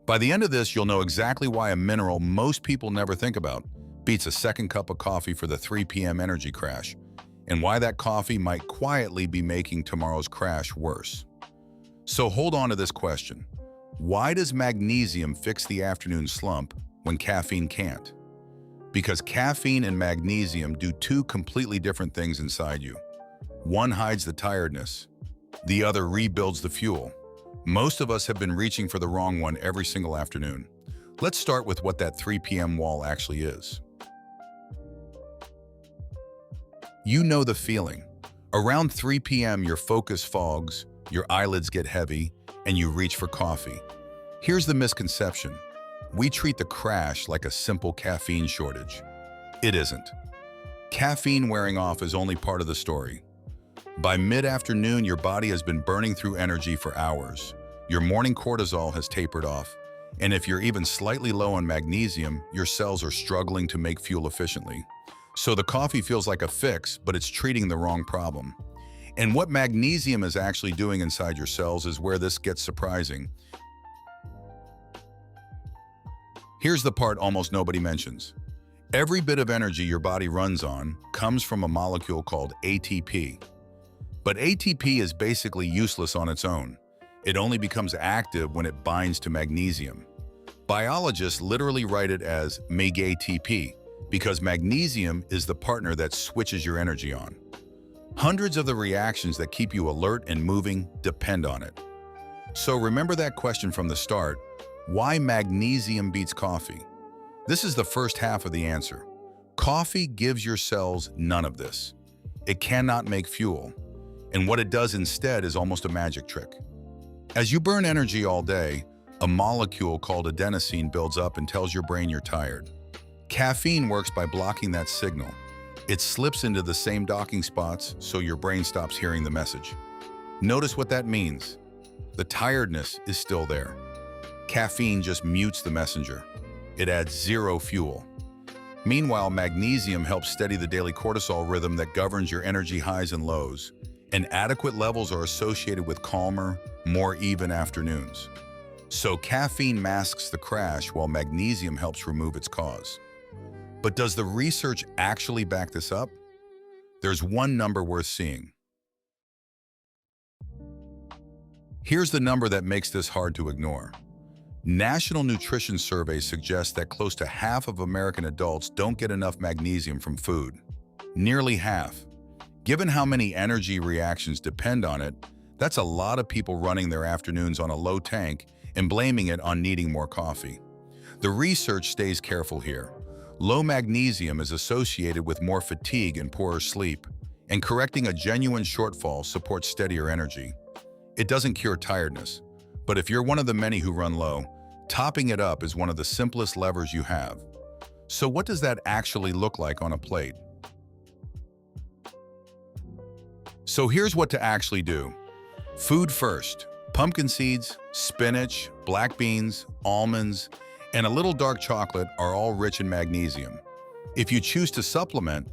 By the end of this, you'll know exactly why a mineral most people never think about beats a second cup of coffee for the 3 p.m. energy crash, and why that coffee might quietly be making tomorrow's crash worse. So hold on to this question. Why does magnesium fix the afternoon slump when caffeine can't? Because caffeine and magnesium do two completely different things inside you. One hides the tiredness, the other rebuilds the fuel. Most of us have been reaching for the wrong one every single afternoon. Let's start with what that 3 p.m. wall actually is. You know the feeling. Around 3 p.m. your focus fogs, your eyelids get heavy, and you reach for coffee. Here's the misconception. We treat the crash like a simple caffeine shortage. It isn't. Caffeine wearing off is only part of the story. By mid-afternoon, your body has been burning through energy for hours. Your morning cortisol has tapered off. And if you're even slightly low on magnesium, your cells are struggling to make fuel efficiently. So the coffee feels like a fix, but it's treating the wrong problem. And what magnesium is actually doing inside your cells is where this gets surprising. Here's the part almost nobody mentions. Every bit of energy your body runs on comes from a molecule called ATP. But ATP is basically useless on its own. It only becomes active when it binds to magnesium. Biologists literally write it as MAG-ATP because magnesium is the partner that switches your energy on. Hundreds of the reactions that keep you alert and moving depend on it. So remember that question from the start, why magnesium beats coffee? This is the first half of the answer. Coffee gives your cells none of this. It cannot make fuel. And what it does instead is almost a magic trick. As you burn energy all day, a molecule called adenosine builds up and tells your brain you're tired. Caffeine works by blocking that signal. It slips into the same docking spots so your brain stops hearing the message. Notice what that means. The tiredness is still there. Caffeine just mutes the messenger. It adds zero fuel. Meanwhile, magnesium helps steady the daily cortisol rhythm that governs your energy highs and lows. And adequate levels are associated with calmer, more even afternoons. So caffeine masks the crash while magnesium helps remove its cause. But does the research actually back this up? There's one number worth seeing. Here's the number that makes this hard to ignore. National nutrition surveys suggest that close to half of American adults don't get enough magnesium from food. Nearly half. Given how many energy reactions depend on it, that's a lot of people running their afternoons on a low tank and blaming it on needing more coffee. The research stays careful here. Low magnesium is associated with more fatigue and poorer sleep, and correcting a genuine shortfall supports steadier energy. It doesn't cure tiredness, but if you're one of the many who run low, topping it up is one of the simplest levers you have. So what does that actually look like on a plate? So here's what to actually do. Food first. Pumpkin seeds, spinach, black beans, almonds, and a little dark chocolate are all rich in magnesium. If you choose to supplement,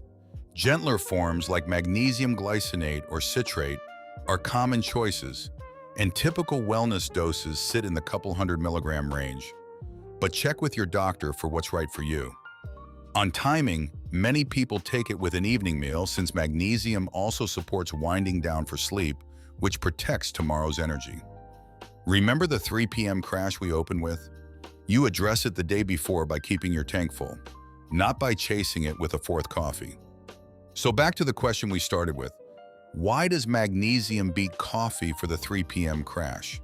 gentler forms like magnesium glycinate or citrate are common choices, and typical wellness doses sit in the couple 100 mg range. But check with your doctor for what's right for you. On timing, many people take it with an evening meal since magnesium also supports winding down for sleep, which protects tomorrow's energy. Remember the 3 p.m. crash we opened with? You address it the day before by keeping your tank full, not by chasing it with a fourth coffee. So back to the question we started with. Why does magnesium beat coffee for the 3 p.m. crash?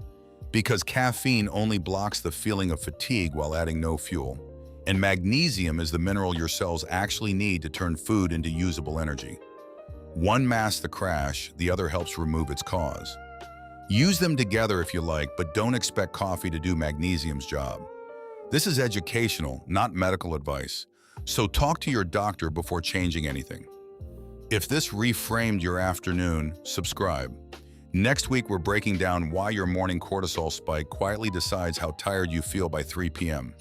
Because caffeine only blocks the feeling of fatigue while adding no fuel. And magnesium is the mineral your cells actually need to turn food into usable energy. One masks the crash, the other helps remove its cause. Use them together if you like, but don't expect coffee to do magnesium's job. This is educational, not medical advice, so talk to your doctor before changing anything. If this reframed your afternoon, subscribe. Next week, we're breaking down why your morning cortisol spike quietly decides how tired you feel by 3 p.m.